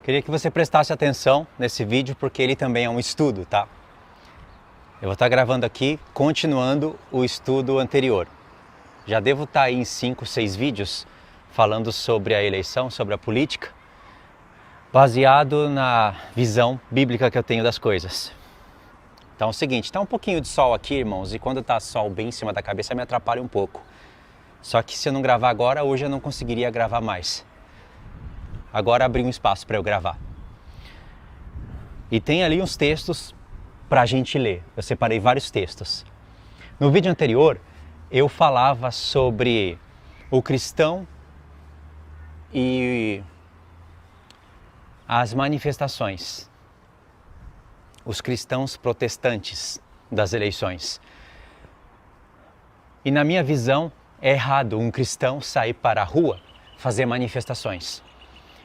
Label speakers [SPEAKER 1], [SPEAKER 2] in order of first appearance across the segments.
[SPEAKER 1] Queria que você prestasse atenção nesse vídeo porque ele também é um estudo, tá? Eu vou estar gravando aqui, continuando o estudo anterior. Já devo estar aí em 5, 6 vídeos falando sobre a eleição, sobre a política, baseado na visão bíblica que eu tenho das coisas. Então é o seguinte, está um pouquinho de sol aqui, irmãos, e quando está sol bem em cima da cabeça me atrapalha um pouco. Só que se eu não gravar agora, hoje eu não conseguiria gravar mais. Agora abri um espaço para eu gravar. E tem ali uns textos para a gente ler. Eu separei vários textos. No vídeo anterior, eu falava sobre o cristão e as manifestações. Os cristãos protestantes das eleições. E na minha visão, é errado um cristão sair para a rua fazer manifestações.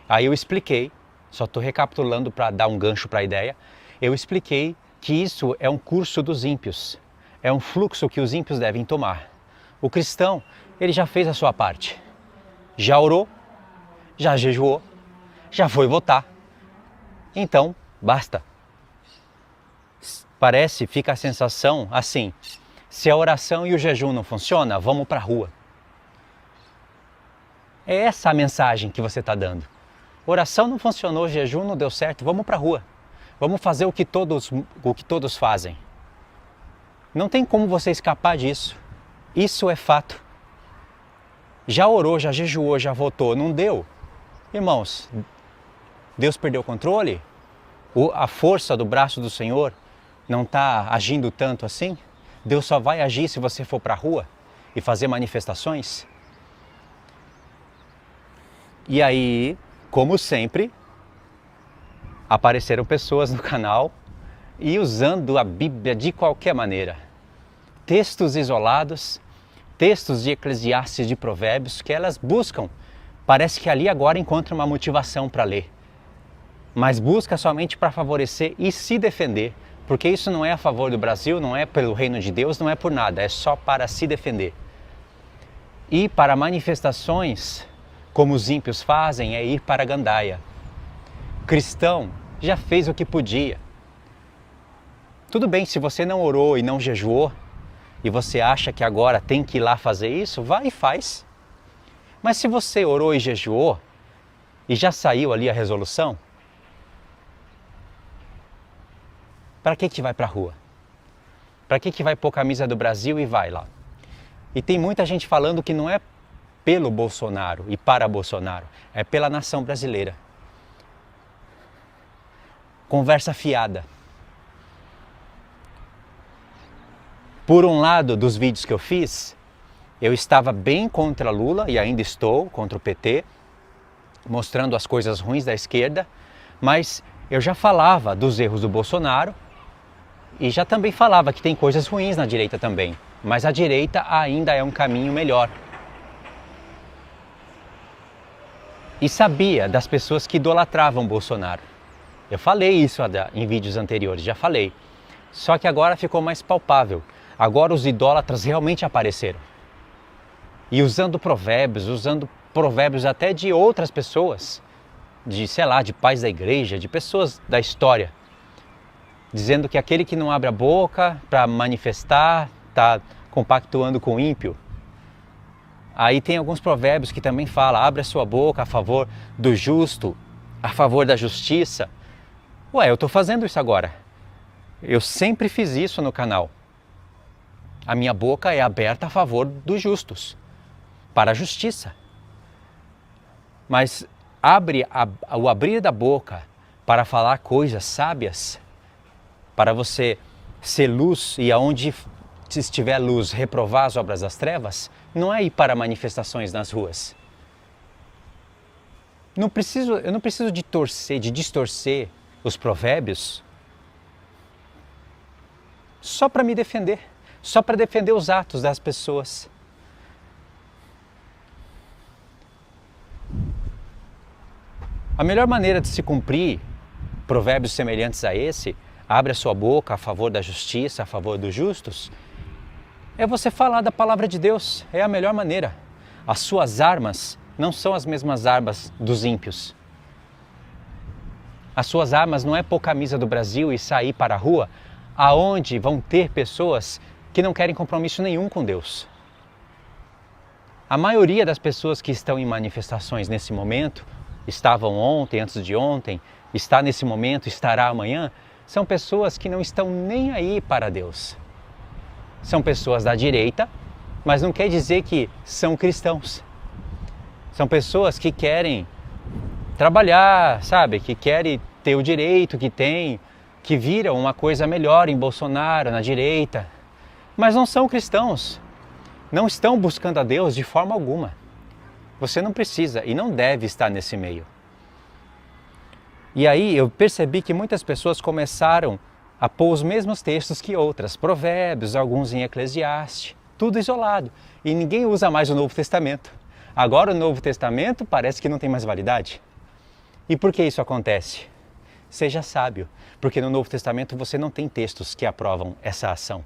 [SPEAKER 1] Aí eu expliquei, só estou recapitulando para dar um gancho para a ideia, eu expliquei que isso é um curso dos ímpios, é um fluxo que os ímpios devem tomar. O cristão, ele já fez a sua parte, já orou, já jejuou, já foi votar, então basta. Fica a sensação assim, se a oração e o jejum não funcionam, vamos para a rua. É essa a mensagem que você está dando. Oração não funcionou, jejum não deu certo, vamos para a rua. Vamos fazer o que todos fazem. Não tem como você escapar disso. Isso é fato. Já orou, já jejuou, já votou, não deu. Irmãos, Deus perdeu o controle? A força do braço do Senhor não está agindo tanto assim? Deus só vai agir se você for para a rua e fazer manifestações? E aí, como sempre, apareceram pessoas no canal e usando a Bíblia de qualquer maneira. Textos isolados, textos de Eclesiastes, de Provérbios, que elas buscam. Parece que ali agora encontra uma motivação para ler. Mas busca somente para favorecer e se defender. Porque isso não é a favor do Brasil, não é pelo reino de Deus, não é por nada, é só para se defender. E para manifestações, como os ímpios fazem, é ir para a gandaia. Cristão já fez o que podia. Tudo bem, se você não orou e não jejuou, e você acha que agora tem que ir lá fazer isso, vai e faz. Mas se você orou e jejuou, e já saiu ali a resolução, para que vai para a rua? Para que vai pôr camisa do Brasil e vai lá? E tem muita gente falando que não é pelo Bolsonaro e para Bolsonaro, é pela nação brasileira. Conversa fiada. Por um lado dos vídeos que eu fiz, eu estava bem contra Lula e ainda estou contra o PT, mostrando as coisas ruins da esquerda, mas eu já falava dos erros do Bolsonaro e já também falava que tem coisas ruins na direita também, mas a direita ainda é um caminho melhor. E sabia das pessoas que idolatravam Bolsonaro. Eu falei isso em vídeos anteriores, já falei. Só que agora ficou mais palpável. Agora os idólatras realmente apareceram. E usando provérbios até de outras pessoas, de pais da igreja, de pessoas da história, dizendo que aquele que não abre a boca para manifestar está compactuando com o ímpio. Aí tem alguns provérbios que também falam, abre a sua boca a favor do justo, a favor da justiça. Ué, eu estou fazendo isso agora. Eu sempre fiz isso no canal. A minha boca é aberta a favor dos justos, para a justiça. Mas o abrir da boca para falar coisas sábias, para você ser luz e aonde estiver luz reprovar as obras das trevas, não é ir para manifestações nas ruas. Eu não preciso de distorcer os provérbios só para me defender, só para defender os atos das pessoas. A melhor maneira de se cumprir provérbios semelhantes a esse, abre a sua boca a favor da justiça, a favor dos justos, é você falar da palavra de Deus, é a melhor maneira. As suas armas não são as mesmas armas dos ímpios. As suas armas não é pôr camisa do Brasil e sair para a rua, aonde vão ter pessoas que não querem compromisso nenhum com Deus. A maioria das pessoas que estão em manifestações nesse momento, estavam ontem, antes de ontem, está nesse momento, estará amanhã, são pessoas que não estão nem aí para Deus. São pessoas da direita, mas não quer dizer que são cristãos. São pessoas que querem trabalhar, sabe? Que querem ter o direito que tem, que viram uma coisa melhor em Bolsonaro, na direita. Mas não são cristãos. Não estão buscando a Deus de forma alguma. Você não precisa e não deve estar nesse meio. E aí eu percebi que muitas pessoas começaram a pôr os mesmos textos que outras, Provérbios, alguns em Eclesiastes, tudo isolado. E ninguém usa mais o Novo Testamento. Agora o Novo Testamento parece que não tem mais validade. E por que isso acontece? Seja sábio, porque no Novo Testamento você não tem textos que aprovam essa ação.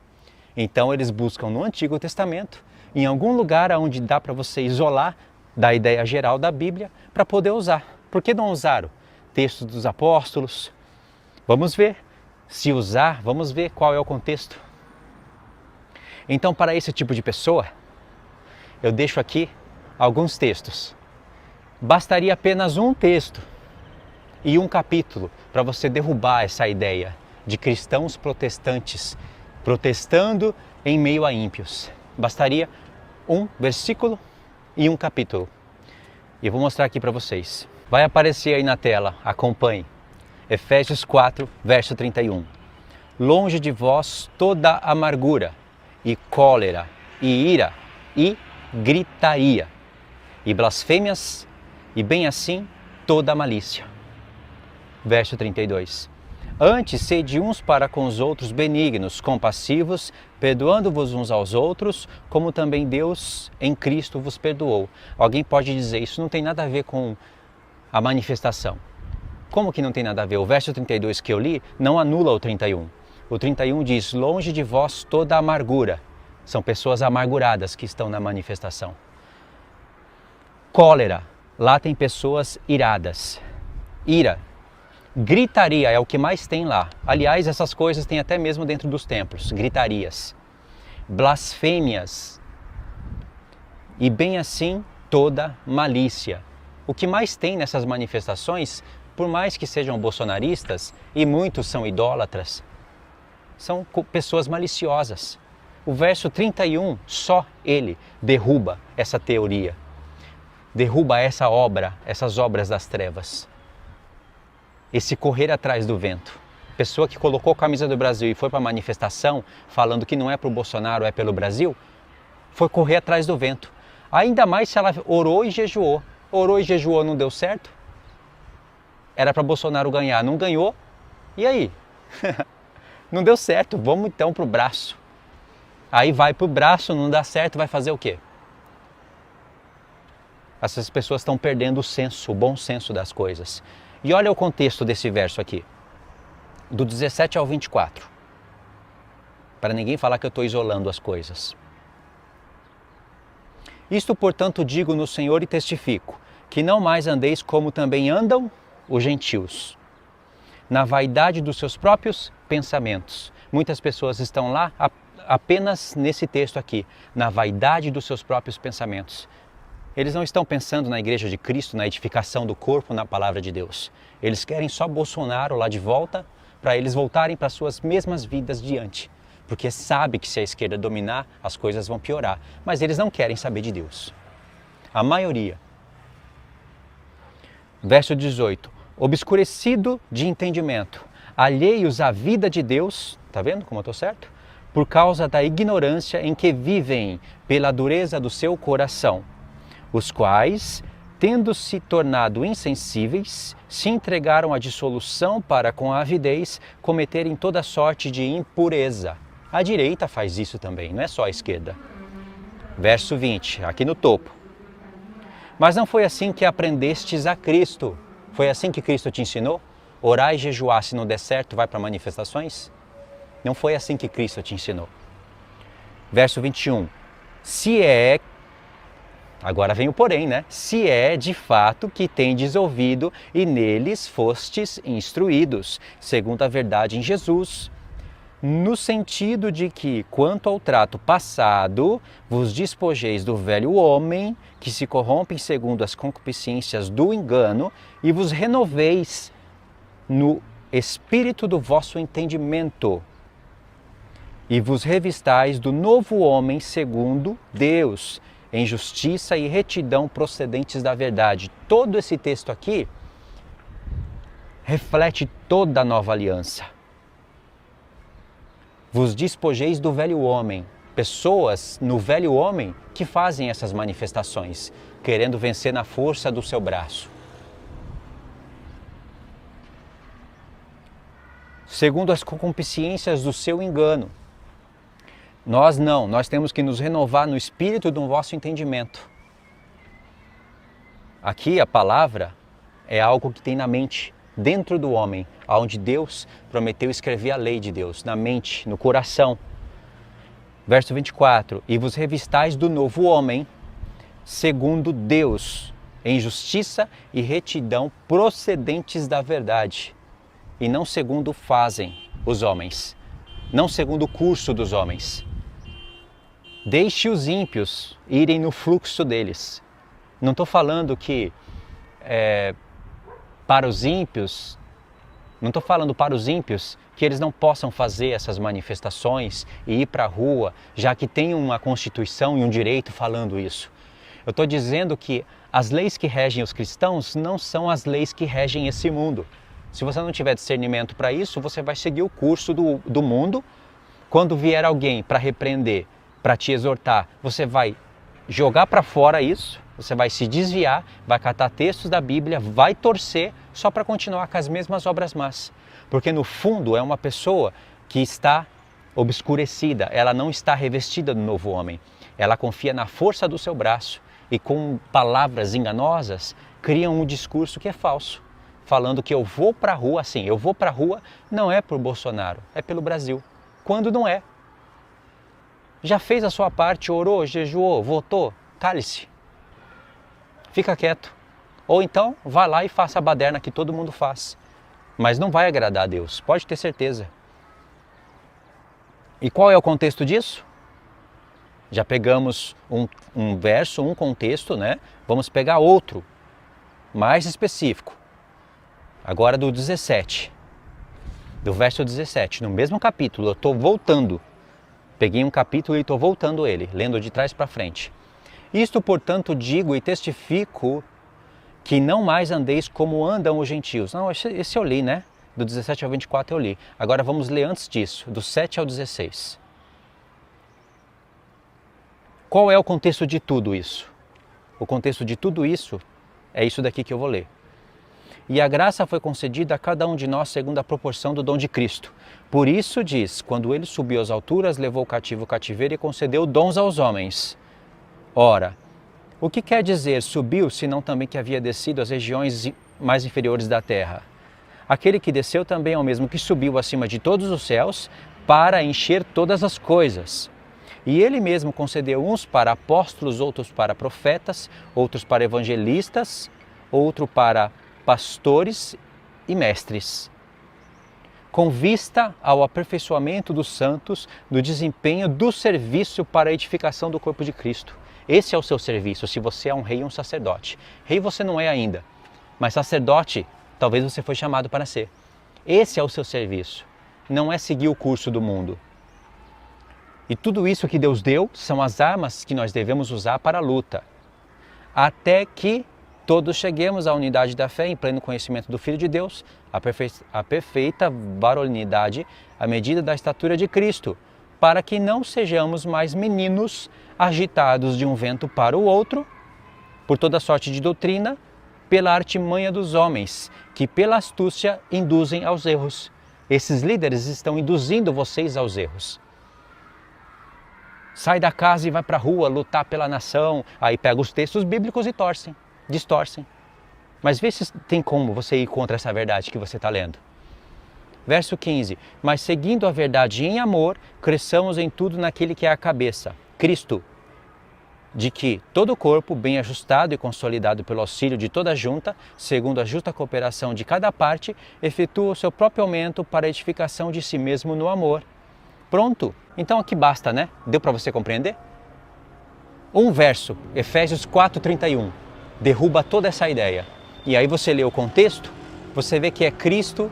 [SPEAKER 1] Então eles buscam no Antigo Testamento, em algum lugar onde dá para você isolar da ideia geral da Bíblia, para poder usar. Por que não usaram textos dos apóstolos? Vamos ver. Se usar, vamos ver qual é o contexto. Então, para esse tipo de pessoa, eu deixo aqui alguns textos. Bastaria apenas um texto e um capítulo para você derrubar essa ideia de cristãos protestantes protestando em meio a ímpios. Bastaria um versículo e um capítulo. E eu vou mostrar aqui para vocês. Vai aparecer aí na tela, acompanhe. Efésios 4, verso 31. Longe de vós toda amargura, e cólera, e ira, e gritaria, e blasfêmias, e bem assim toda malícia. Verso 32. Antes, sede uns para com os outros benignos, compassivos, perdoando-vos uns aos outros, como também Deus em Cristo vos perdoou. Alguém pode dizer, isso não tem nada a ver com a manifestação. Como que não tem nada a ver? O verso 32 que eu li não anula o 31. O 31 diz, longe de vós toda amargura. São pessoas amarguradas que estão na manifestação. Cólera, lá tem pessoas iradas. Ira. Gritaria é o que mais tem lá. Aliás, essas coisas tem até mesmo dentro dos templos, gritarias. Blasfêmias. E bem assim, toda malícia. O que mais tem nessas manifestações, por mais que sejam bolsonaristas, e muitos são idólatras, são pessoas maliciosas. O verso 31, só ele derruba essa teoria. Derruba essa obra, essas obras das trevas. Esse correr atrás do vento. Pessoa que colocou a camisa do Brasil e foi para a manifestação, falando que não é para o Bolsonaro, é pelo Brasil, foi correr atrás do vento. Ainda mais se ela orou e jejuou. Orou e jejuou, não deu certo? Era para Bolsonaro ganhar, não ganhou? E aí? Não deu certo, vamos então para o braço. Aí vai para o braço, não dá certo, vai fazer o quê? Essas pessoas estão perdendo o senso, o bom senso das coisas. E olha o contexto desse verso aqui, do 17 ao 24, para ninguém falar que eu estou isolando as coisas. Isto, portanto, digo no Senhor e testifico, que não mais andeis como também andam os gentios, na vaidade dos seus próprios pensamentos. Muitas pessoas estão lá apenas nesse texto aqui, na vaidade dos seus próprios pensamentos. Eles não estão pensando na igreja de Cristo, na edificação do corpo, na palavra de Deus. Eles querem só Bolsonaro lá de volta, para eles voltarem para suas mesmas vidas diante. Porque sabe que se a esquerda dominar, as coisas vão piorar. Mas eles não querem saber de Deus. A maioria. Verso 18. Obscurecido de entendimento, alheios à vida de Deus, tá vendo como eu estou certo? Por causa da ignorância em que vivem, pela dureza do seu coração. Os quais, tendo se tornado insensíveis, se entregaram à dissolução para com a avidez cometerem toda sorte de impureza. A direita faz isso também, não é só a esquerda. Verso 20, aqui no topo. Mas não foi assim que aprendestes a Cristo. Foi assim que Cristo te ensinou? Orar e jejuar, se não der certo, vai para manifestações? Não foi assim que Cristo te ensinou. Verso 21. Se é... Agora vem o porém, né? Se é de fato que tendes ouvido e neles fostes instruídos, segundo a verdade em Jesus, no sentido de que, quanto ao trato passado, vos despojeis do velho homem, que se corrompe segundo as concupiscências do engano, e vos renoveis no espírito do vosso entendimento, e vos revistais do novo homem segundo Deus, em justiça e retidão procedentes da verdade. Todo esse texto aqui reflete toda a nova aliança. Vos despojeis do velho homem. Pessoas no velho homem que fazem essas manifestações, querendo vencer na força do seu braço. Segundo as concupiscências do seu engano. Nós não, nós temos que nos renovar no espírito do vosso entendimento. Aqui a palavra é algo que tem na mente, dentro do homem, onde Deus prometeu escrever a lei de Deus, na mente, no coração. Verso 24, e vos revistais do novo homem, segundo Deus, em justiça e retidão procedentes da verdade, e não segundo fazem os homens, não segundo o curso dos homens. Deixe os ímpios irem no fluxo deles. Não estou falando que para os ímpios que eles não possam fazer essas manifestações e ir para a rua, já que tem uma Constituição e um direito falando isso. Eu estou dizendo que as leis que regem os cristãos não são as leis que regem esse mundo. Se você não tiver discernimento para isso, você vai seguir o curso do mundo. Quando vier alguém para repreender, para te exortar, você vai jogar para fora isso, você vai se desviar, vai catar textos da Bíblia, vai torcer só para continuar com as mesmas obras más. Porque no fundo é uma pessoa que está obscurecida, ela não está revestida do novo homem. Ela confia na força do seu braço e com palavras enganosas criam um discurso que é falso. Falando que eu vou para a rua, assim, eu vou para a rua não é por Bolsonaro, é pelo Brasil. Quando não é. Já fez a sua parte, orou, jejuou, votou, cale-se. Fica quieto. Ou então, vá lá e faça a baderna que todo mundo faz. Mas não vai agradar a Deus, pode ter certeza. E qual é o contexto disso? Já pegamos um verso, um contexto, né? Vamos pegar outro, mais específico. Agora do 17. Do verso 17, no mesmo capítulo, eu estou voltando. Peguei um capítulo e estou voltando ele, lendo de trás para frente. Isto, portanto, digo e testifico que não mais andeis como andam os gentios. Não, esse eu li, né? Do 17 ao 24 eu li. Agora vamos ler antes disso, do 7 ao 16. Qual é o contexto de tudo isso? O contexto de tudo isso é isso daqui que eu vou ler. E a graça foi concedida a cada um de nós segundo a proporção do dom de Cristo. Por isso diz, quando ele subiu às alturas, levou o cativo o cativeiro e concedeu dons aos homens. Ora, o que quer dizer subiu, senão também que havia descido às regiões mais inferiores da terra? Aquele que desceu também é o mesmo que subiu acima de todos os céus para encher todas as coisas. E ele mesmo concedeu uns para apóstolos, outros para profetas, outros para evangelistas, outro para pastores e mestres, com vista ao aperfeiçoamento dos santos, do desempenho do serviço para a edificação do corpo de Cristo. Esse é o seu serviço, se você é um rei ou um sacerdote. Rei você não é ainda, mas sacerdote talvez você foi chamado para ser. Esse é o seu serviço, não é seguir o curso do mundo. E tudo isso que Deus deu são as armas que nós devemos usar para a luta, até que todos cheguemos à unidade da fé em pleno conhecimento do Filho de Deus, a perfeita varonilidade, à medida da estatura de Cristo, para que não sejamos mais meninos agitados de um vento para o outro, por toda sorte de doutrina, pela artimanha dos homens, que pela astúcia induzem aos erros. Esses líderes estão induzindo vocês aos erros. Sai da casa e vai para a rua lutar pela nação, aí pega os textos bíblicos e distorcem. Mas vê se tem como você ir contra essa verdade que você está lendo. Verso 15. Mas seguindo a verdade em amor, cresçamos em tudo naquele que é a cabeça, Cristo. de que todo o corpo, bem ajustado e consolidado pelo auxílio de toda a junta, segundo a justa cooperação de cada parte, efetua o seu próprio aumento para a edificação de si mesmo no amor. Pronto! Então aqui basta, né? Deu para você compreender? Um verso, Efésios 4:31, derruba toda essa ideia. E aí você lê o contexto, você vê que é Cristo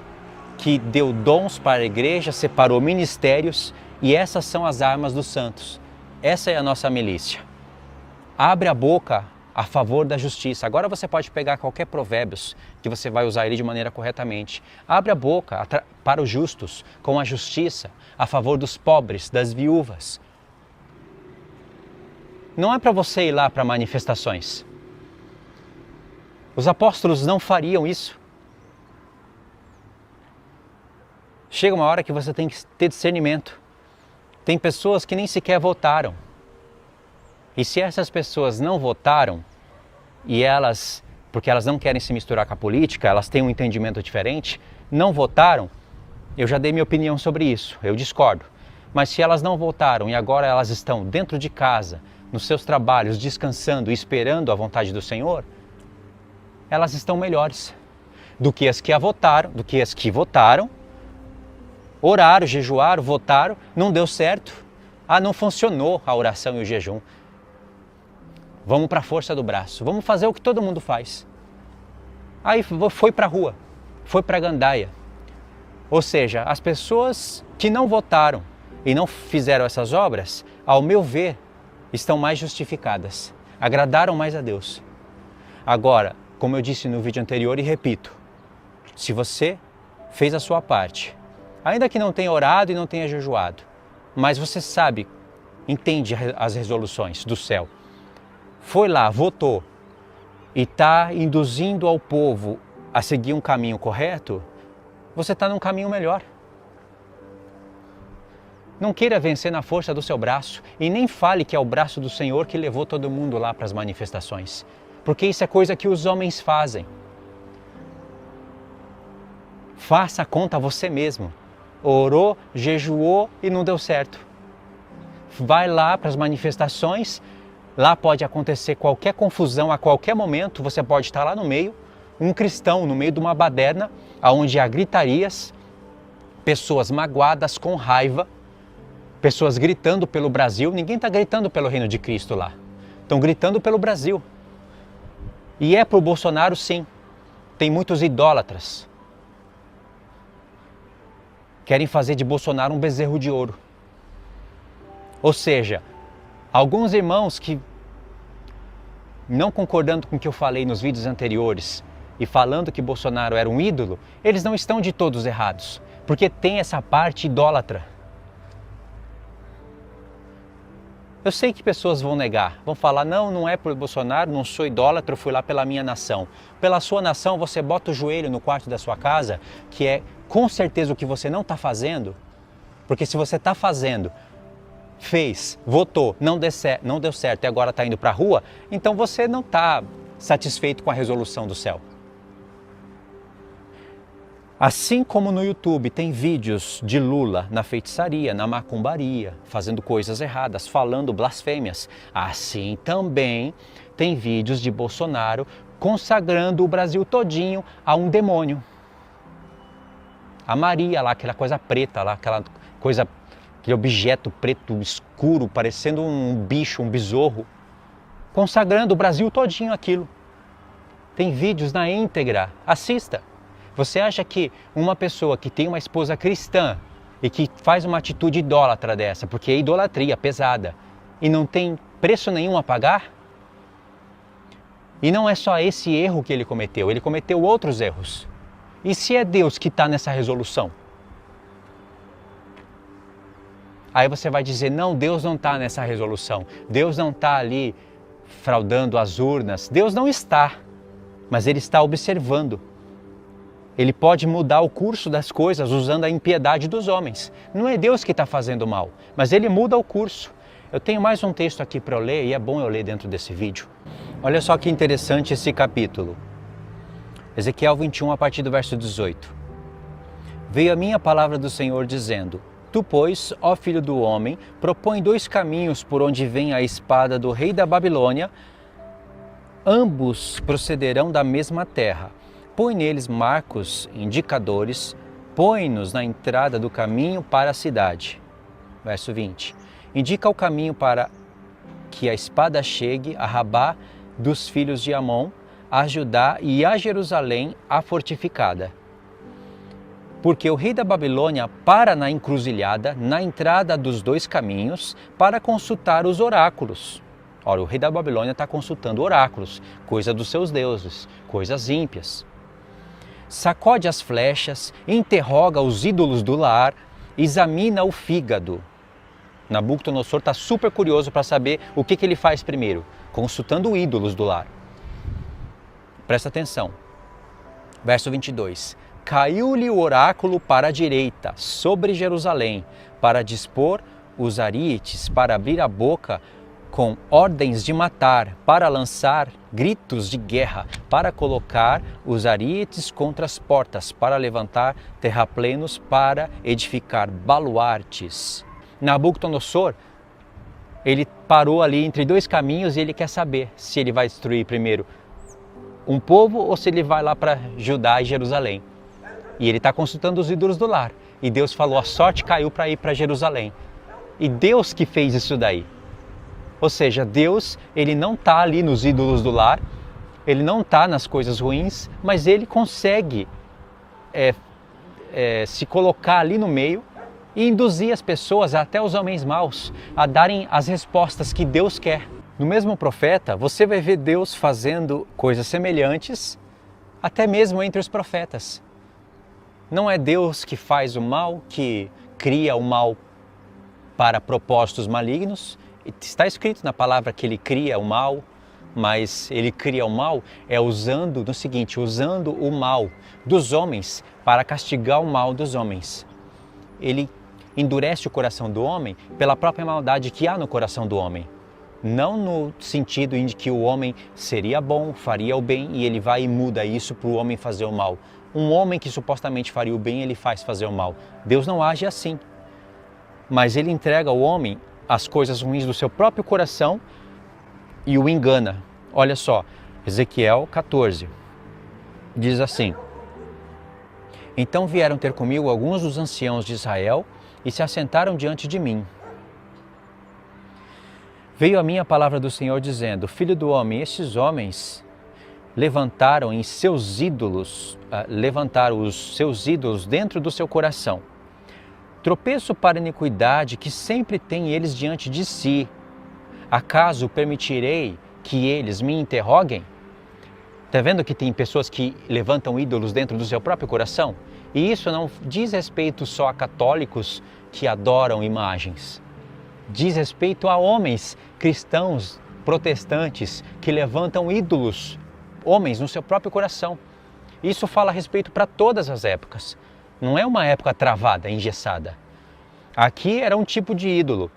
[SPEAKER 1] que deu dons para a igreja, separou ministérios, e essas são as armas dos santos. Essa é a nossa milícia. Abre a boca a favor da justiça. Agora você pode pegar qualquer provérbios que você vai usar ele de maneira corretamente. Abre a boca para os justos, com a justiça, a favor dos pobres, das viúvas. Não é para você ir lá para manifestações. Os apóstolos não fariam isso. Chega uma hora que você tem que ter discernimento. Tem pessoas que nem sequer votaram. E se essas pessoas não votaram, porque elas não querem se misturar com a política, elas têm um entendimento diferente, não votaram, eu já dei minha opinião sobre isso, eu discordo. Mas se elas não votaram e agora elas estão dentro de casa, nos seus trabalhos, descansando e esperando a vontade do Senhor, elas estão melhores do que as que votaram, oraram, jejuaram, votaram, não deu certo. Não funcionou a oração e o jejum. Vamos para a força do braço, vamos fazer o que todo mundo faz. Aí foi para a rua, foi para a gandaia. Ou seja, as pessoas que não votaram e não fizeram essas obras, ao meu ver, estão mais justificadas, agradaram mais a Deus. Agora, como eu disse no vídeo anterior e repito, se você fez a sua parte, ainda que não tenha orado e não tenha jejuado, mas você sabe, entende as resoluções do céu, foi lá, votou e está induzindo ao povo a seguir um caminho correto, você está num caminho melhor. Não queira vencer na força do seu braço e nem fale que é o braço do Senhor que levou todo mundo lá para as manifestações, porque isso é coisa que os homens fazem. Faça a conta você mesmo. Orou, jejuou e não deu certo. Vai lá para as manifestações, lá pode acontecer qualquer confusão a qualquer momento, você pode estar lá no meio, um cristão no meio de uma baderna, onde há gritarias, pessoas magoadas com raiva, pessoas gritando pelo Brasil. Ninguém está gritando pelo reino de Cristo lá, estão gritando pelo Brasil. E é para o Bolsonaro, sim, tem muitos idólatras. Querem fazer de Bolsonaro um bezerro de ouro. Ou seja, alguns irmãos que, não concordando com o que eu falei nos vídeos anteriores e falando que Bolsonaro era um ídolo, eles não estão de todos errados, porque tem essa parte idólatra. Eu sei que pessoas vão negar, vão falar, não é por Bolsonaro, não sou idólatra, eu fui lá pela minha nação. Pela sua nação, você bota o joelho no quarto da sua casa, que é com certeza o que você não está fazendo, porque se você está fazendo, fez, votou, não deu certo e agora está indo para a rua, então você não está satisfeito com a resolução do céu. Assim como no YouTube tem vídeos de Lula na feitiçaria, na macumbaria, fazendo coisas erradas, falando blasfêmias, assim também tem vídeos de Bolsonaro consagrando o Brasil todinho a um demônio. A Maria lá, aquela coisa preta lá, aquele objeto preto escuro, parecendo um bicho, um besouro, consagrando o Brasil todinho aquilo. Tem vídeos na íntegra, assista. Você acha que uma pessoa que tem uma esposa cristã e que faz uma atitude idólatra dessa, porque é idolatria pesada, e não tem preço nenhum a pagar? E não é só esse erro que ele cometeu outros erros. E se é Deus que está nessa resolução? Aí você vai dizer, não, Deus não está nessa resolução. Deus não está ali fraudando as urnas. Deus não está, mas Ele está observando. Ele pode mudar o curso das coisas usando a impiedade dos homens. Não é Deus que está fazendo mal, mas Ele muda o curso. Eu tenho mais um texto aqui para eu ler e é bom eu ler dentro desse vídeo. Olha só que interessante esse capítulo. Ezequiel 21, a partir do verso 18. Veio a minha palavra do Senhor dizendo, Tu, pois, ó filho do homem, propõe 2 caminhos por onde vem a espada do rei da Babilônia. Ambos procederão da mesma terra. Põe neles marcos, indicadores, põe-nos na entrada do caminho para a cidade. Verso 20. Indica o caminho para que a espada chegue a Rabá dos filhos de Amon, a Judá e a Jerusalém, a fortificada. Porque o rei da Babilônia para na encruzilhada, na entrada dos 2 caminhos, para consultar os oráculos. Ora, o rei da Babilônia está consultando oráculos, coisa dos seus deuses, coisas ímpias. Sacode as flechas, interroga os ídolos do lar, examina o fígado. Nabucodonosor está super curioso para saber o que ele faz primeiro, consultando ídolos do lar. Presta atenção. Verso 22. Caiu-lhe o oráculo para a direita, sobre Jerusalém, para dispor os arietes, para abrir a boca com ordens de matar, para lançar gritos de guerra, para colocar os arietes contra as portas, para levantar terraplenos, para edificar baluartes. Nabucodonosor, ele parou ali entre 2 caminhos e ele quer saber se ele vai destruir primeiro um povo ou se ele vai lá para Judá e Jerusalém. E ele está consultando os ídolos do lar. E Deus falou, a sorte caiu para ir para Jerusalém. E Deus que fez isso daí. Ou seja, Deus, ele não está ali nos ídolos do lar, ele não está nas coisas ruins, mas ele consegue se colocar ali no meio e induzir as pessoas, até os homens maus, a darem as respostas que Deus quer. No mesmo profeta, você vai ver Deus fazendo coisas semelhantes, até mesmo entre os profetas. Não é Deus que faz o mal, que cria o mal para propósitos malignos. Está escrito na palavra que ele cria o mal, mas ele cria o mal usando o mal dos homens para castigar o mal dos homens. Ele endurece o coração do homem pela própria maldade que há no coração do homem. Não no sentido em que o homem seria bom, faria o bem e ele vai e muda isso para o homem fazer o mal. Um homem que supostamente faria o bem, ele faz fazer o mal. Deus não age assim. Mas ele entrega ao homem as coisas ruins do seu próprio coração e o engana. Olha só, Ezequiel 14 diz assim: Então vieram ter comigo alguns dos anciãos de Israel e se assentaram diante de mim. Veio a mim a palavra do Senhor dizendo: Filho do homem, estes homens levantaram os seus ídolos dentro do seu coração. Tropeço para a iniquidade que sempre tem eles diante de si. Acaso permitirei que eles me interroguem? Está vendo que tem pessoas que levantam ídolos dentro do seu próprio coração? E isso não diz respeito só a católicos que adoram imagens. Diz respeito a homens cristãos, protestantes, que levantam ídolos, homens, no seu próprio coração. Isso fala a respeito para todas as épocas. Não é uma época travada, engessada. Aqui era um tipo de ídolo.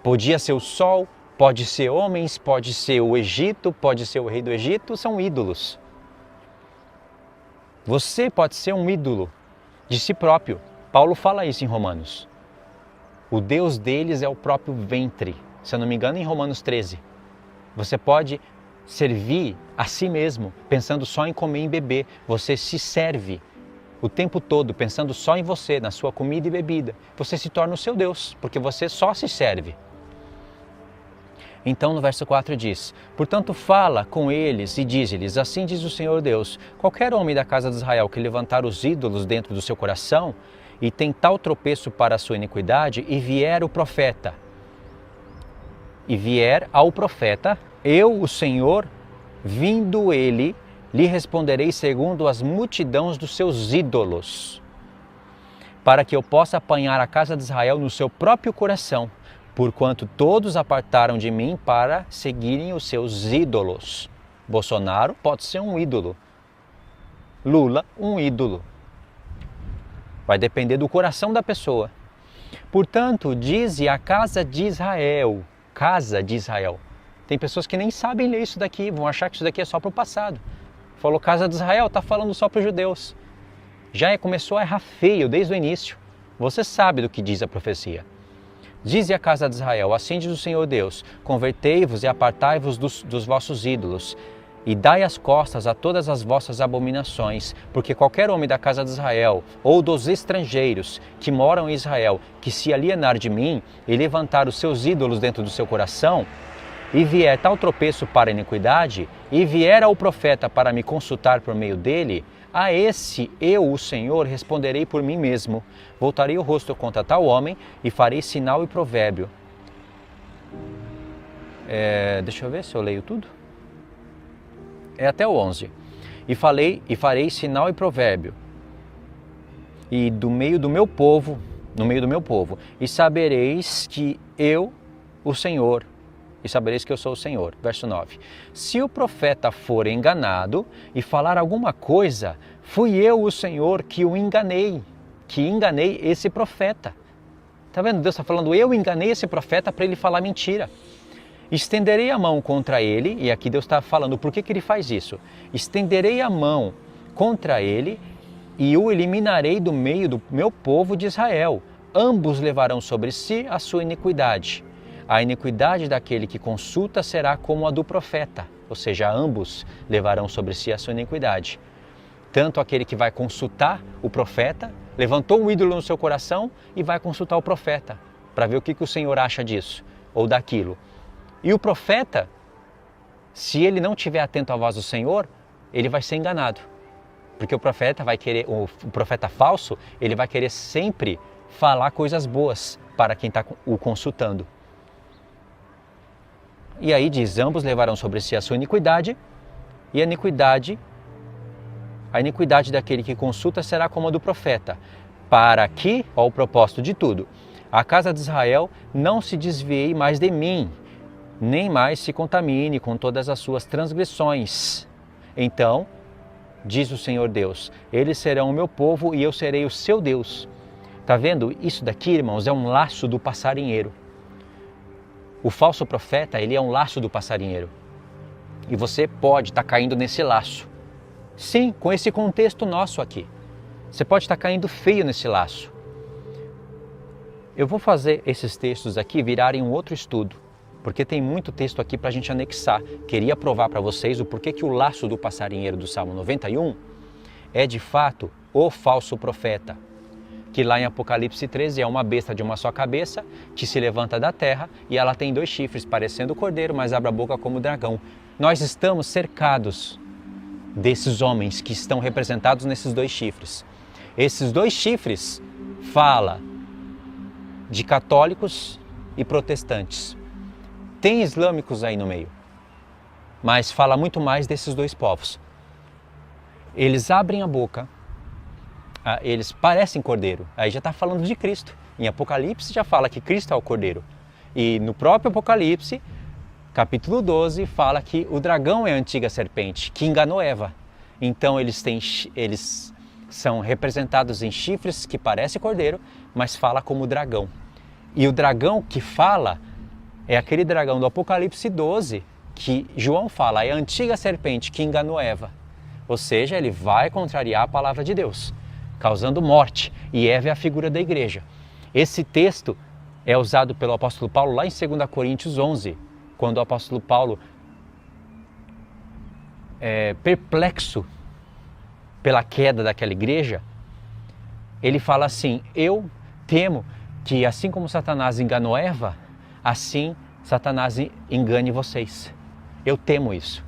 [SPEAKER 1] Podia ser o sol, pode ser homens, pode ser o Egito, pode ser o rei do Egito, são ídolos. Você pode ser um ídolo de si próprio. Paulo fala isso em Romanos. O Deus deles é o próprio ventre, se eu não me engano, em Romanos 13. Você pode servir a si mesmo, pensando só em comer e beber. Você se serve o tempo todo, pensando só em você, na sua comida e bebida. Você se torna o seu Deus, porque você só se serve. Então no verso 4 diz: Portanto fala com eles e dize-lhes, assim diz o Senhor Deus, qualquer homem da casa de Israel que levantar os ídolos dentro do seu coração e tem tal tropeço para a sua iniquidade, e vier ao profeta, eu, o Senhor, vindo ele, lhe responderei segundo as multidões dos seus ídolos, para que eu possa apanhar a casa de Israel no seu próprio coração, porquanto todos apartaram de mim para seguirem os seus ídolos. Bolsonaro pode ser um ídolo. Lula, um ídolo. Vai depender do coração da pessoa. Portanto, dize a casa de Israel. Casa de Israel. Tem pessoas que nem sabem ler isso daqui, vão achar que isso daqui é só para o passado. Falou casa de Israel, está falando só para os judeus. Já começou a errar feio desde o início. Você sabe do que diz a profecia. Dize à casa de Israel, assim diz o Senhor Deus, convertei-vos e apartai-vos dos vossos ídolos, e dai as costas a todas as vossas abominações, porque qualquer homem da casa de Israel, ou dos estrangeiros que moram em Israel, que se alienar de mim e levantar os seus ídolos dentro do seu coração, e vier tal tropeço para a iniquidade, e vier ao profeta para me consultar por meio dele, a esse eu, o Senhor, responderei por mim mesmo. Voltarei o rosto contra tal homem e farei sinal e provérbio. Deixa eu ver se eu leio tudo. É até o 11. E farei sinal e provérbio. E no meio do meu povo, e sabereis que eu, o Senhor, e sabereis que eu sou o Senhor. Verso 9. Se o profeta for enganado e falar alguma coisa, fui eu, o Senhor, que o enganei, esse profeta. Está vendo? Deus está falando, eu enganei esse profeta para ele falar mentira. Estenderei a mão contra ele, e aqui Deus está falando por que ele faz isso. Estenderei a mão contra ele e o eliminarei do meio do meu povo de Israel. Ambos levarão sobre si a sua iniquidade. A iniquidade daquele que consulta será como a do profeta, ou seja, ambos levarão sobre si a sua iniquidade. Tanto aquele que vai consultar o profeta, levantou um ídolo no seu coração e vai consultar o profeta, para ver o que o Senhor acha disso ou daquilo. E o profeta, se ele não estiver atento à voz do Senhor, ele vai ser enganado. Porque o profeta falso, ele vai querer sempre falar coisas boas para quem está o consultando. E aí diz, ambos levarão sobre si a sua iniquidade, e a iniquidade daquele que consulta será como a do profeta, para que, ó, o propósito de tudo, a casa de Israel não se desvie mais de mim, nem mais se contamine com todas as suas transgressões. Então, diz o Senhor Deus, eles serão o meu povo e eu serei o seu Deus. Tá vendo? Isso daqui, irmãos, é um laço do passarinheiro. O falso profeta, ele é um laço do passarinheiro. E você pode estar caindo nesse laço. Sim, com esse contexto nosso aqui. Você pode estar caindo feio nesse laço. Eu vou fazer esses textos aqui virarem um outro estudo, porque tem muito texto aqui para a gente anexar. Queria provar para vocês o porquê que o laço do passarinheiro do Salmo 91 é de fato o falso profeta. Que lá em Apocalipse 13 é uma besta de uma só cabeça, que se levanta da terra e ela tem 2 chifres, parecendo cordeiro, mas abre a boca como dragão. Nós estamos cercados desses homens que estão representados nesses 2 chifres. Esses 2 chifres falam de católicos e protestantes. Tem islâmicos aí no meio, mas fala muito mais desses 2 povos. Eles abrem a boca, eles parecem cordeiro, aí já está falando de Cristo. Em Apocalipse já fala que Cristo é o cordeiro. E no próprio Apocalipse, capítulo 12, fala que o dragão é a antiga serpente, que enganou Eva. Então eles são representados em chifres que parece cordeiro, mas fala como dragão. E o dragão que fala é aquele dragão do Apocalipse 12, que João fala, é a antiga serpente que enganou Eva. Ou seja, ele vai contrariar a palavra de Deus, causando morte, e Eva é a figura da igreja. Esse texto é usado pelo apóstolo Paulo lá em 2 Coríntios 11, quando o apóstolo Paulo, perplexo pela queda daquela igreja, ele fala assim, eu temo que assim como Satanás enganou Eva, assim Satanás engane vocês. Eu temo isso.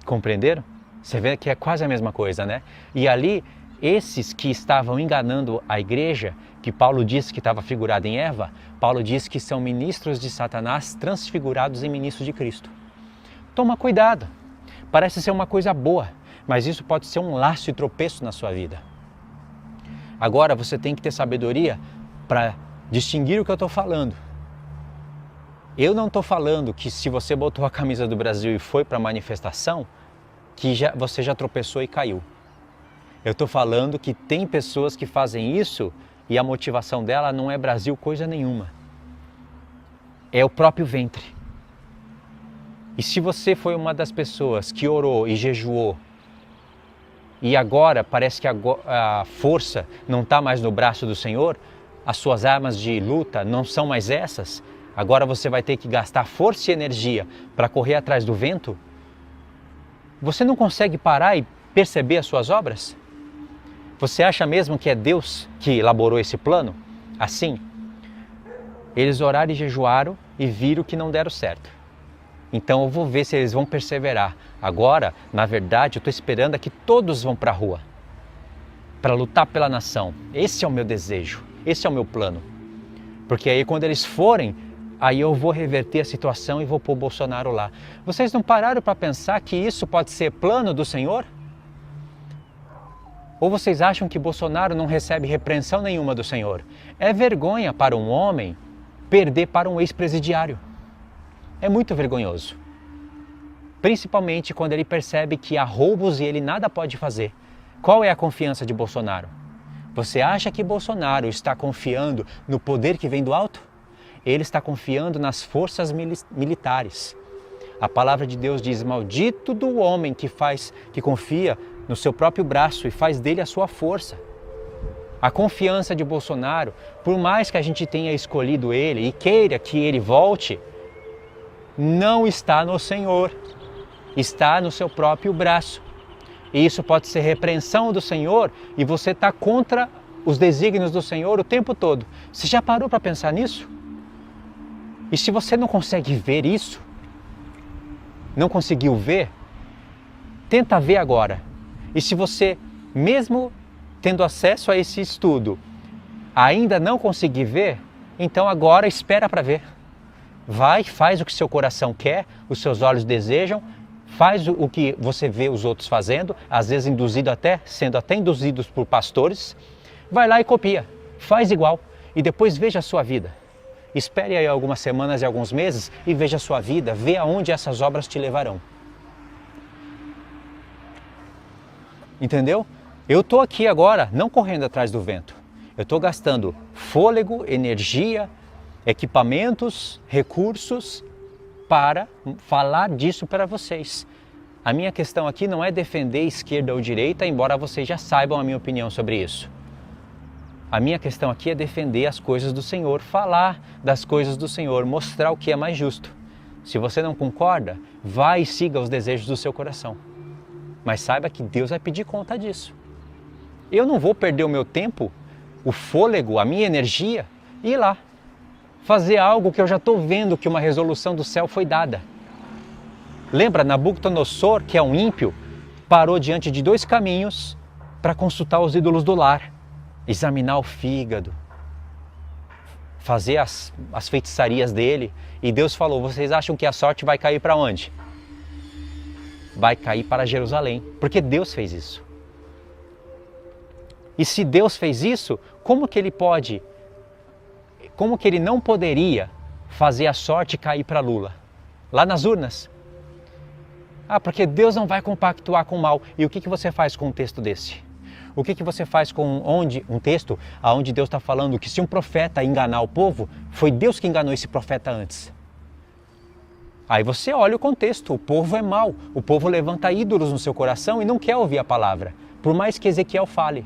[SPEAKER 1] Compreenderam? Você vê que é quase a mesma coisa, né? E ali, esses que estavam enganando a igreja, que Paulo disse que estava figurado em Eva, Paulo diz que são ministros de Satanás transfigurados em ministros de Cristo. Toma cuidado. Parece ser uma coisa boa, mas isso pode ser um laço e tropeço na sua vida. Agora você tem que ter sabedoria para distinguir o que eu estou falando. Eu não estou falando que se você botou a camisa do Brasil e foi para a manifestação, que você já tropeçou e caiu. Eu estou falando que tem pessoas que fazem isso e a motivação dela não é Brasil coisa nenhuma. É o próprio ventre. E se você foi uma das pessoas que orou e jejuou e agora parece que a força não está mais no braço do Senhor, as suas armas de luta não são mais essas, agora você vai ter que gastar força e energia para correr atrás do vento, você não consegue parar e perceber as suas obras? Você acha mesmo que é Deus que elaborou esse plano? Assim, eles oraram e jejuaram e viram que não deram certo. Então eu vou ver se eles vão perseverar. Agora, na verdade, eu estou esperando que todos vão para a rua para lutar pela nação. Esse é o meu desejo, esse é o meu plano. Porque aí quando eles forem, aí eu vou reverter a situação e vou pôr o Bolsonaro lá. Vocês não pararam para pensar que isso pode ser plano do Senhor? Ou vocês acham que Bolsonaro não recebe repreensão nenhuma do Senhor? É vergonha para um homem perder para um ex-presidiário. É muito vergonhoso. Principalmente quando ele percebe que há roubos e ele nada pode fazer. Qual é a confiança de Bolsonaro? Você acha que Bolsonaro está confiando no poder que vem do alto? Ele está confiando nas forças militares. A palavra de Deus diz: maldito do homem que confia no seu próprio braço e faz dele a sua força. A confiança de Bolsonaro, por mais que a gente tenha escolhido ele e queira que ele volte, não está no Senhor, está no seu próprio braço. E isso pode ser repreensão do Senhor e você está contra os desígnios do Senhor o tempo todo. Você já parou para pensar nisso? E se você não consegue ver isso, não conseguiu ver, tenta ver agora. E se você, mesmo tendo acesso a esse estudo, ainda não conseguir ver, então agora espera para ver. Vai, faz o que seu coração quer, os seus olhos desejam, faz o que você vê os outros fazendo, às vezes sendo até induzidos por pastores, vai lá e copia, faz igual e depois veja a sua vida. Espere aí algumas semanas e alguns meses e veja a sua vida, vê aonde essas obras te levarão. Entendeu? Eu estou aqui agora, não correndo atrás do vento. Eu estou gastando fôlego, energia, equipamentos, recursos para falar disso para vocês. A minha questão aqui não é defender esquerda ou direita, embora vocês já saibam a minha opinião sobre isso. A minha questão aqui é defender as coisas do Senhor, falar das coisas do Senhor, mostrar o que é mais justo. Se você não concorda, vá e siga os desejos do seu coração. Mas saiba que Deus vai pedir conta disso. Eu não vou perder o meu tempo, o fôlego, a minha energia, e ir lá fazer algo que eu já estou vendo que uma resolução do céu foi dada. Lembra, Nabucodonosor, que é um ímpio, parou diante de 2 caminhos para consultar os ídolos do lar, examinar o fígado, fazer as feitiçarias dele. E Deus falou: vocês acham que a sorte vai cair para onde? Vai cair para Jerusalém, porque Deus fez isso. E se Deus fez isso, como que ele não poderia fazer a sorte cair para Lula? Lá nas urnas. Ah, porque Deus não vai compactuar com o mal. E o que você faz com um texto desse? O que você faz com um texto onde Deus está falando que se um profeta enganar o povo, foi Deus que enganou esse profeta antes? Aí você olha o contexto, o povo é mau, o povo levanta ídolos no seu coração e não quer ouvir a palavra. Por mais que Ezequiel fale,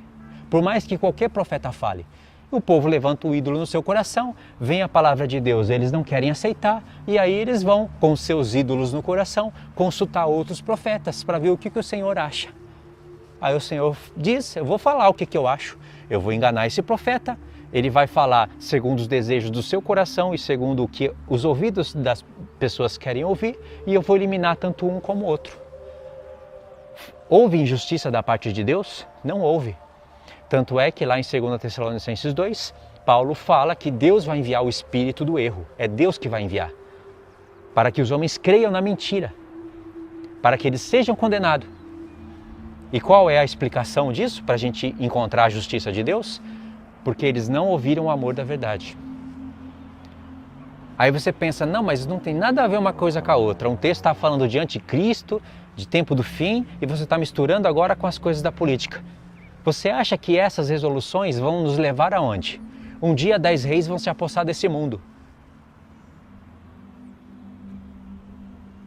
[SPEAKER 1] por mais que qualquer profeta fale. O povo levanta o ídolo no seu coração, vem a palavra de Deus, eles não querem aceitar, e aí eles vão, com seus ídolos no coração, consultar outros profetas para ver o que o Senhor acha. Aí o Senhor diz: eu vou falar o que eu acho, eu vou enganar esse profeta, ele vai falar segundo os desejos do seu coração e segundo o que os ouvidos das pessoas querem ouvir, e eu vou eliminar tanto um como o outro. Houve injustiça da parte de Deus? Não houve. Tanto é que lá em 2 Tessalonicenses 2, Paulo fala que Deus vai enviar o espírito do erro. É Deus que vai enviar. Para que os homens creiam na mentira. Para que eles sejam condenados. E qual é a explicação disso para a gente encontrar a justiça de Deus? Porque eles não ouviram o amor da verdade. Aí você pensa: não, mas não tem nada a ver uma coisa com a outra. Um texto está falando de anticristo, de tempo do fim, e você está misturando agora com as coisas da política. Você acha que essas resoluções vão nos levar aonde? Um dia 10 reis vão se apossar desse mundo.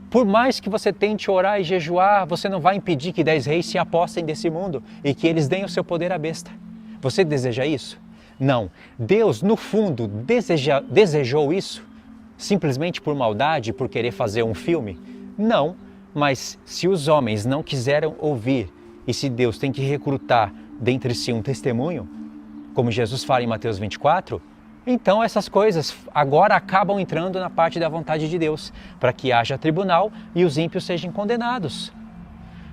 [SPEAKER 1] Por mais que você tente orar e jejuar, você não vai impedir que 10 reis se apossem desse mundo e que eles deem o seu poder à besta. Você deseja isso? Não. Deus, no fundo, desejou isso? Simplesmente por maldade, por querer fazer um filme? Não. Mas se os homens não quiseram ouvir e se Deus tem que recrutar dentre si um testemunho, como Jesus fala em Mateus 24, então essas coisas agora acabam entrando na parte da vontade de Deus, para que haja tribunal e os ímpios sejam condenados.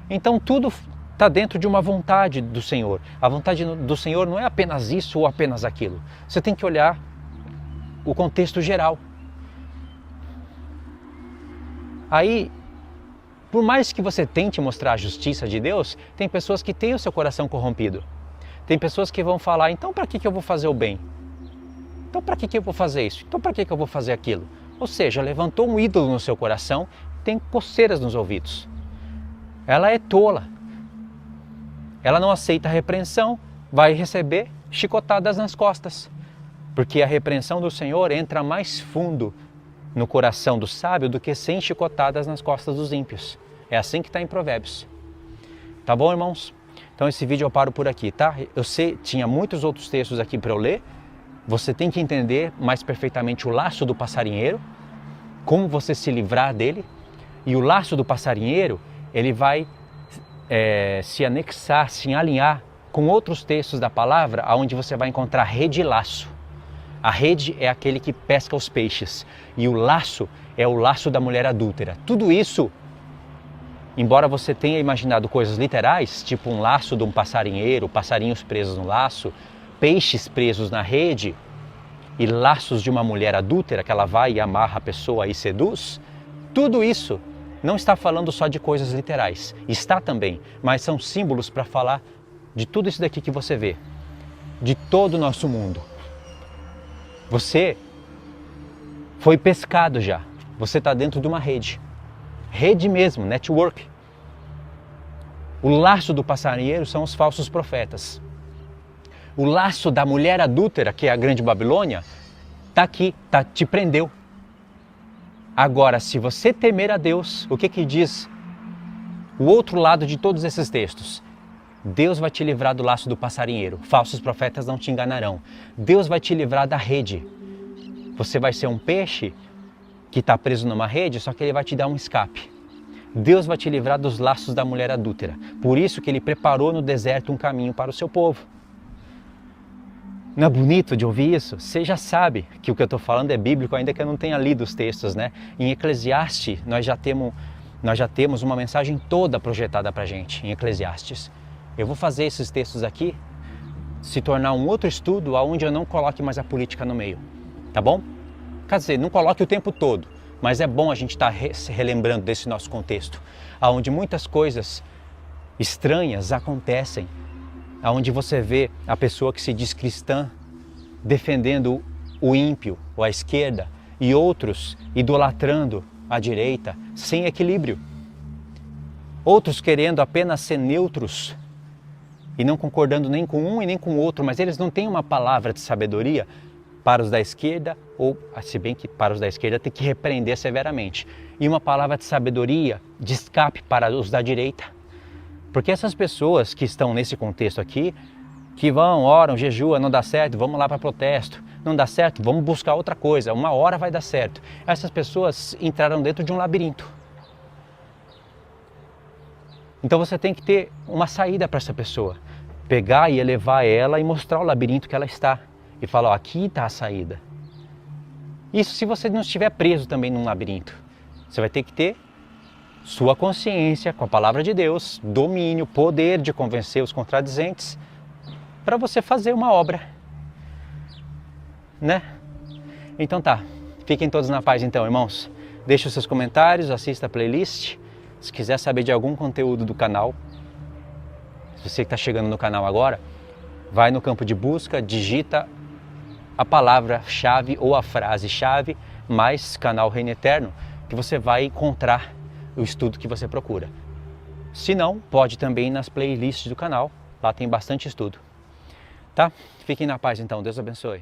[SPEAKER 1] Então tudo está dentro de uma vontade do Senhor. A vontade do Senhor não é apenas isso ou apenas aquilo. Você tem que olhar o contexto geral. Aí, por mais que você tente mostrar a justiça de Deus, tem pessoas que têm o seu coração corrompido. Tem pessoas que vão falar, então para que eu vou fazer o bem? Então para que eu vou fazer isso? Então para que eu vou fazer aquilo? Ou seja, levantou um ídolo no seu coração, tem coceiras nos ouvidos. Ela é tola. Ela não aceita a repreensão, vai receber chicotadas nas costas. Porque a repreensão do Senhor entra mais fundo no coração do sábio do que 100 chicotadas nas costas dos ímpios. É assim que está em Provérbios. Tá bom, irmãos? Então esse vídeo eu paro por aqui, tá? Eu sei, tinha muitos outros textos aqui para eu ler. Você tem que entender mais perfeitamente o laço do passarinheiro, como você se livrar dele. E o laço do passarinheiro, ele vai se anexar, se alinhar com outros textos da palavra, onde você vai encontrar rede e laço. A rede é aquele que pesca os peixes e o laço é o laço da mulher adúltera. Tudo isso, embora você tenha imaginado coisas literais, tipo um laço de um passarinheiro, passarinhos presos no laço, peixes presos na rede e laços de uma mulher adúltera que ela vai e amarra a pessoa e seduz, tudo isso não está falando só de coisas literais. Está também, mas são símbolos para falar de tudo isso daqui que você vê, de todo o nosso mundo. Você foi pescado já, você está dentro de uma rede. Rede mesmo, network. O laço do passarinheiro são os falsos profetas. O laço da mulher adúltera, que é a grande Babilônia, está aqui, te prendeu. Agora, se você temer a Deus, o que diz o outro lado de todos esses textos? Deus vai te livrar do laço do passarinheiro. Falsos profetas não te enganarão. Deus vai te livrar da rede. Você vai ser um peixe que está preso numa rede, só que ele vai te dar um escape. Deus vai te livrar dos laços da mulher adúltera. Por isso que ele preparou no deserto um caminho para o seu povo. Não é bonito de ouvir isso? Você já sabe que o que eu estou falando é bíblico, ainda que eu não tenha lido os textos, né? Em Eclesiastes, nós já temos uma mensagem toda projetada para a gente, em Eclesiastes. Eu vou fazer esses textos aqui se tornar um outro estudo onde eu não coloque mais a política no meio, tá bom? Quer dizer, não coloque o tempo todo, mas é bom a gente estar relembrando desse nosso contexto, onde muitas coisas estranhas acontecem, onde você vê a pessoa que se diz cristã defendendo o ímpio ou a esquerda e outros idolatrando a direita sem equilíbrio. Outros querendo apenas ser neutros e não concordando nem com um e nem com o outro, mas eles não têm uma palavra de sabedoria para os da esquerda, ou se bem que para os da esquerda tem que repreender severamente, e uma palavra de sabedoria, de escape para os da direita. Porque essas pessoas que estão nesse contexto aqui, que vão, oram, jejuam, não dá certo, vamos lá para protesto, não dá certo, vamos buscar outra coisa, uma hora vai dar certo. Essas pessoas entraram dentro de um labirinto. Então você tem que ter uma saída para essa pessoa, pegar e elevar ela e mostrar o labirinto que ela está. E falar, ó, aqui está a saída. Isso se você não estiver preso também num labirinto. Você vai ter que ter sua consciência com a palavra de Deus, domínio, poder de convencer os contradizentes, para você fazer uma obra, né? Então tá, fiquem todos na paz então, irmãos. Deixe os seus comentários, assista a playlist. Se quiser saber de algum conteúdo do canal, se você que está chegando no canal agora, vai no campo de busca, digita a palavra-chave ou a frase-chave mais canal Reino Eterno, que você vai encontrar o estudo que você procura. Se não, pode também ir nas playlists do canal, lá tem bastante estudo. Tá? Fiquem na paz então, Deus abençoe.